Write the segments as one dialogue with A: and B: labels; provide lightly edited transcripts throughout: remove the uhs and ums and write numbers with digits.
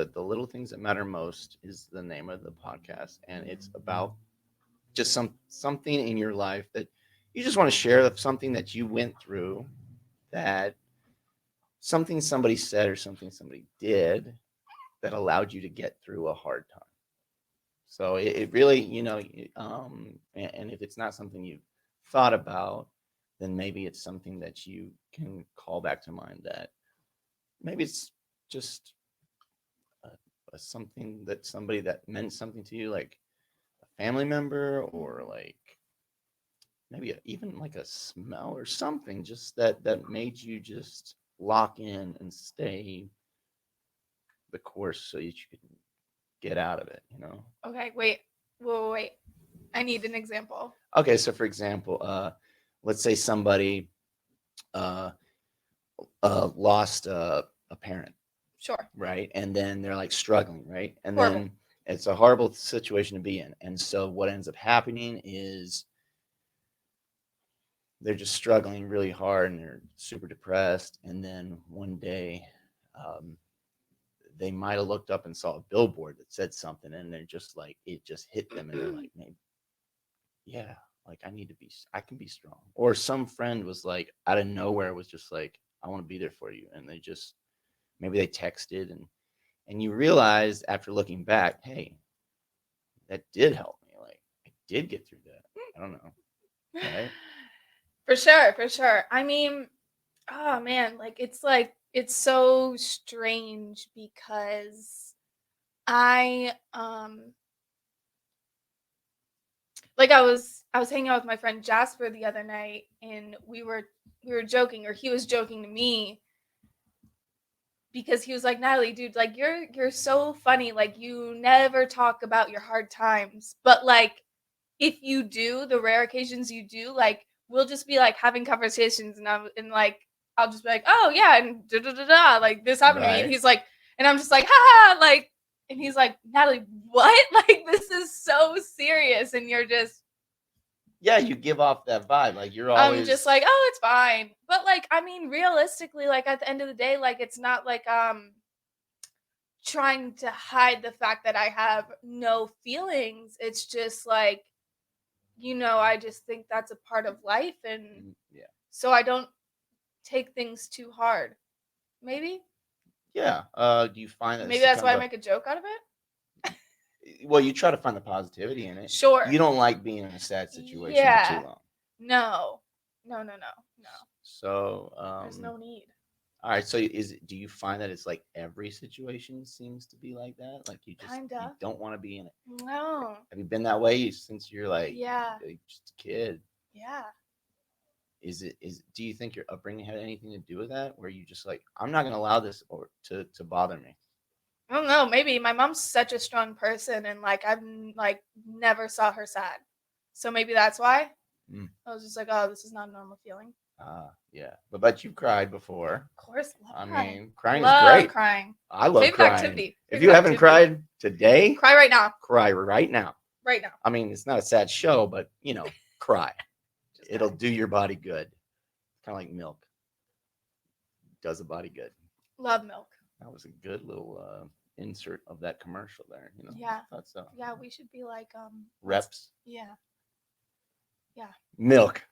A: The little things that matter most is the name of the podcast, and it's about just something in your life that you just want to share of something that you went through, that something somebody said or something somebody did that allowed you to get through a hard time. So it really, and if it's not something you've thought about, then maybe it's something that you can call back to mind, that maybe it's just something that somebody that meant something to you, like a family member, or like maybe even like a smell or something, just that made you just lock in and stay the course so that you could get out of it.
B: Okay, wait. I need an example.
A: Okay, so for example, let's say somebody uh, lost a parent,
B: Sure.
A: right? And then they're like struggling, right? And
B: Horrible.
A: then it's a horrible situation to be in. And so what ends up happening is they're just struggling really hard and they're super depressed. And then one day, um, they might have looked up and saw a billboard that said something, and they're just like, it just hit them, and they're like, maybe, yeah, like I can be strong. Or some friend was like, out of nowhere, was just like, I want to be there for you, and they just, maybe they texted, and you realize after looking back, hey, that did help me. Like, I did get through that. I don't know, right?
B: For sure. I mean, oh man, like it's so strange because I like I was hanging out with my friend Jasper the other night, and we were joking, or he was joking to me, because he was like, Natalie, dude, like you're so funny. Like you never talk about your hard times. But like if you do, the rare occasions you do, like we'll just be like having conversations, and like I'll just be like, oh yeah, and da da da da, like this happened to me. And
A: Right.
B: he's like, and I'm just like, ha, like, and he's like, Natalie, what? Like this is so serious, and you're just,
A: Yeah, you give off that vibe. Like, you're
B: I'm just
A: always,
B: like, oh, it's fine. But like, I mean, realistically, like at the end of the day, like it's not like trying to hide the fact that I have no feelings. It's just like, I just think that's a part of life, and
A: yeah.
B: so I don't take things too hard. Maybe,
A: Yeah. Do you find that
B: maybe
A: this is
B: that's
A: kind
B: why I
A: of
B: make a joke out of it.
A: well, you try to find the positivity in it.
B: Sure.
A: You don't like being in a sad situation for too
B: Yeah.
A: long.
B: No. No. No. No. No.
A: So,
B: There's no need.
A: all right. So, do you find that it's like every situation seems to be like that? Like, you
B: Kinda.
A: don't want to be in it.
B: No.
A: Have you been that way since you're like
B: Yeah.
A: just a kid?
B: Yeah.
A: Is do you think your upbringing had anything to do with that? Where you just like, I'm not gonna allow this or to bother me.
B: I don't know. Maybe my mom's such a strong person, and like like never saw her sad, so maybe that's why.
A: Mm.
B: I was just like, oh, this is not a normal feeling.
A: Yeah, but you've cried before.
B: Of course, love
A: I
B: crying.
A: mean, crying is
B: Love
A: great.
B: crying.
A: I love
B: Favorite
A: crying.
B: activity.
A: If
B: Favorite
A: you haven't
B: activity.
A: cried today,
B: Cry right now.
A: cry right now.
B: Right now.
A: I mean, it's not a sad show, but cry.
B: Just
A: It'll
B: cry.
A: do your body good. Kind of like milk does the body good.
B: Love milk.
A: That was a good little insert of that commercial there.
B: Yeah.
A: I thought so.
B: Yeah, we should be like
A: Reps.
B: Yeah. Yeah.
A: Milk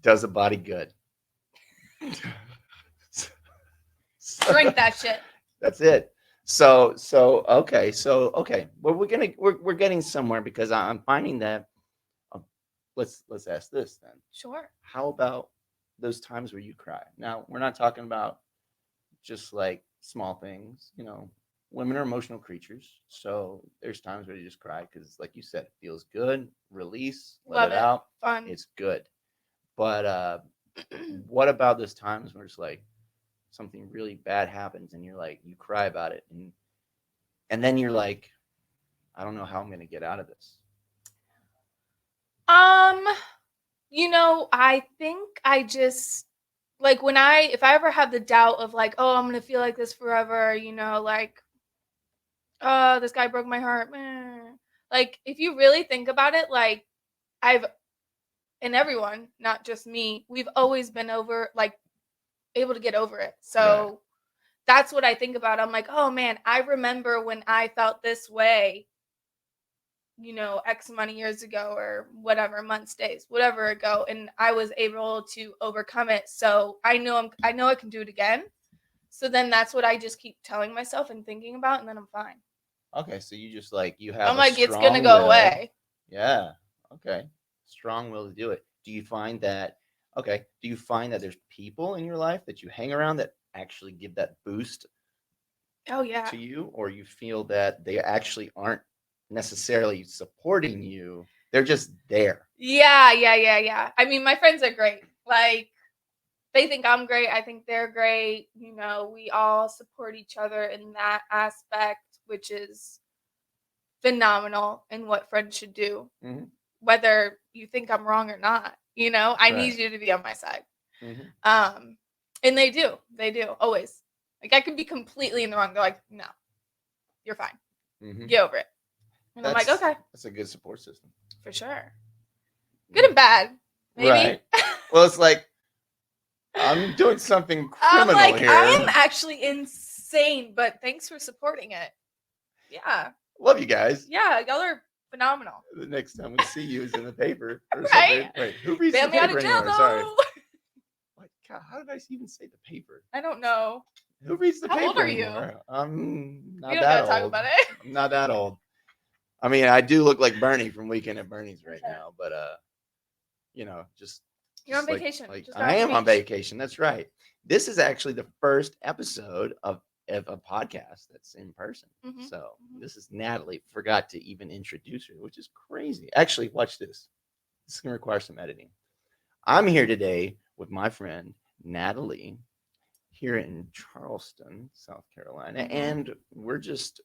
A: does the body good.
B: Drink that shit.
A: That's it. So okay. Well, we're getting somewhere, because I'm finding that. Uh, let's ask this then.
B: Sure.
A: How about those times where you cry? Now, we're not talking about just like small things. Women are emotional creatures, so there's times where you just cry because, like you said, it feels good. Release, let
B: Love
A: it
B: it.
A: out.
B: Fun.
A: It's good. But what about those times where it's like something really bad happens and you're like, you cry about it, and then you're like, I don't know how I'm going to get out of this.
B: um, I think I just like if I ever have the doubt of like, oh, I'm gonna feel like this forever, like, oh, this guy broke my heart. Like, if you really think about it, like, I've, and everyone, not just me, we've always been able to get over it. So,
A: Right.
B: that's what I think about. I'm like, oh man, I remember when I felt this way, X amount of years ago or whatever, months, days, whatever ago, and I was able to overcome it. So I know I can do it again. So then that's what I just keep telling myself and thinking about, and then I'm fine.
A: Okay, so you just like you have
B: I'm
A: a
B: like, it's gonna
A: strong
B: go
A: will.
B: away.
A: Yeah. Okay. Strong will to do it. Do you find that there's people in your life that you hang around that actually give that boost
B: Oh yeah.
A: to you, or you feel that they actually aren't necessarily supporting you? They're just there.
B: Yeah. I mean, my friends are great. Like, they think I'm great. I think they're great. We all support each other in that aspect, which is phenomenal in what friends should do.
A: Mm-hmm.
B: Whether you think I'm wrong or not, I need
A: Right.
B: you to be on my side.
A: Mm-hmm.
B: And they do always. Like, I could be completely in the wrong. They're like, no, you're fine.
A: Mm-hmm.
B: Get over it. And I'm like, okay,
A: That's a good support system.
B: for sure. Good and bad, maybe.
A: Right. Well, it's like I'm doing something
B: I'm
A: criminal
B: like,
A: here.
B: I am actually insane, but thanks for supporting it. Yeah.
A: Love you guys.
B: Yeah, y'all are phenomenal.
A: The next time we see you is in the paper or
B: Right?
A: something. Wait, who reads
B: Bail
A: the
B: me out
A: paper
B: of jail,
A: anymore? Sorry.
B: though.
A: Like, God, how did I even say the paper?
B: I don't know.
A: Who reads the
B: How
A: paper
B: old are you?
A: anymore? I'm not
B: We don't
A: that
B: gotta talk
A: old.
B: about it.
A: I'm not that old. I mean, I do look like Bernie from Weekend at Bernie's right now, but just
B: You're on
A: like-
B: vacation.
A: Like,
B: Just got
A: I
B: off the
A: am on
B: beach.
A: vacation. That's right. This is actually the first episode of a podcast that's in person.
B: Mhm.
A: So
B: Mhm.
A: this is Natalie. Forgot to even introduce her, which is crazy. Actually, watch this. This is gonna require some editing. I'm here today with my friend Natalie here in Charleston, South Carolina,
B: Mhm.
A: and we're just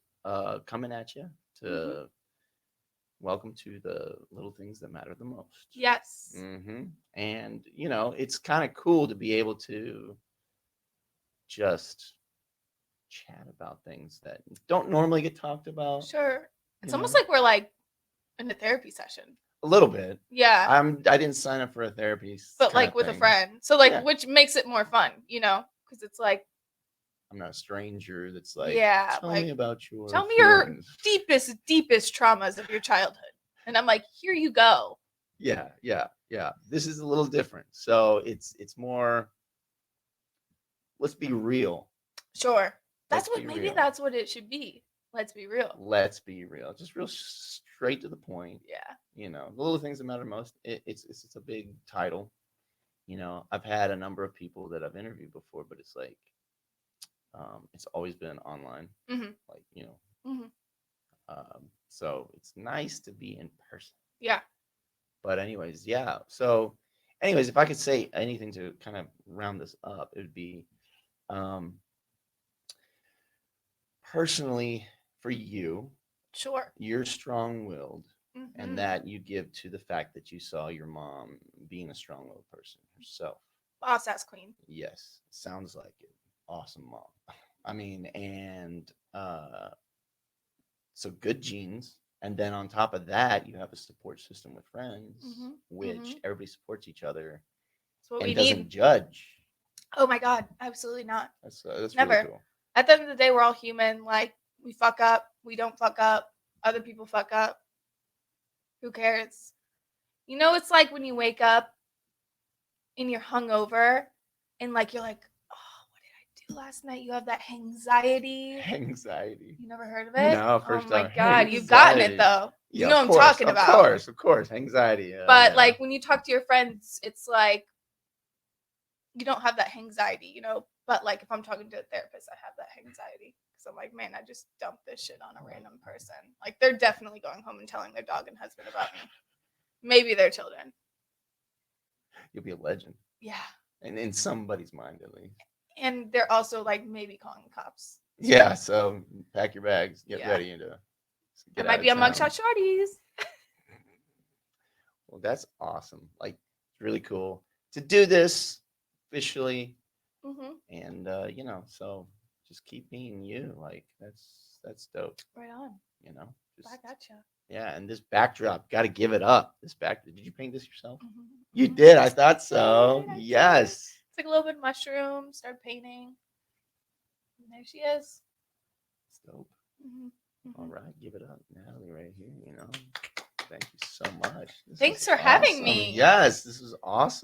A: coming at you to
B: Mhm.
A: welcome to the little things that matter the most.
B: Yes.
A: And it's kind of cool to be able to just chat about things that don't normally get talked about.
B: Sure. It's
A: you
B: almost
A: know?
B: like we're like in a therapy session.
A: A little bit.
B: Yeah.
A: I didn't sign up for a therapy,
B: But like with a friend. So like,
A: Yeah.
B: which makes it more fun, because it's like,
A: I'm not a stranger that's like,
B: yeah,
A: tell
B: like,
A: me about your
B: tell me your
A: feelings.
B: deepest traumas of your childhood. And I'm like, here you go.
A: Yeah. This is a little different. So it's more, let's be real.
B: Sure.
A: Let's
B: Maybe
A: be real.
B: that's what it should be. Let's be real.
A: Let's be real. Just real straight to the point.
B: Yeah.
A: The little things that matter most. It's a big title. I've had a number of people that I've interviewed before, but it's like, it's always been online.
B: Mhm.
A: Like,
B: Mhm.
A: So it's nice to be in person.
B: Yeah.
A: But anyways, yeah. So anyways, if I could say anything to kind of round this up, it would be, personally for you,
B: Sure.
A: you're strong-willed,
B: Mhm.
A: and that you give to the fact that you saw your mom being a strong-willed person herself.
B: Boss ass queen.
A: Yes, sounds like it. Awesome mom. I mean, and so good genes, and then on top of that, you have a support system with friends, which everybody supports each other
B: That's what
A: and
B: we
A: doesn't
B: need.
A: judge.
B: Oh my God, absolutely not.
A: That's
B: Never.
A: really cool.
B: At the end of the day, we're all human. Like, we fuck up, we don't fuck up, other people fuck up. Who cares? It's like when you wake up and you're hungover and like you're like, oh, what did I do last night? You have that anxiety.
A: Anxiety.
B: You never heard of it?
A: No, first
B: Oh my
A: time.
B: God, you've gotten
A: Anxiety.
B: it though.
A: Yeah,
B: You know
A: of
B: what I'm talking
A: of
B: about.
A: Of course. Anxiety.
B: But like when you talk to your friends, it's like you don't have that anxiety, But like if I'm talking to a therapist, I have that anxiety because I'm like, man, I just dumped this shit on a random person. Like they're definitely going home and telling their dog and husband about me. Maybe their children.
A: You'll be a legend.
B: Yeah.
A: And in somebody's mind, at least.
B: And they're also like maybe calling the cops.
A: Yeah. So pack your bags, get ready to.
B: I might be on Mugshot Shorties.
A: Well, that's awesome. Like, it's really cool to do this officially. And so just keep being you. Like that's dope.
B: Right on.
A: Just,
B: I gotcha.
A: Yeah, and this backdrop, got to give it up. Did you paint this yourself? You did. I thought so. Yes.
B: It's like a little bit of mushroom. Start painting. there she is.
A: It's dope.
B: Mhm,
A: All
B: mhm.
A: right, give it up, Natalie, right here. Thank you so much. This
B: Thanks
A: was
B: for having
A: awesome.
B: me.
A: Yes, this was awesome.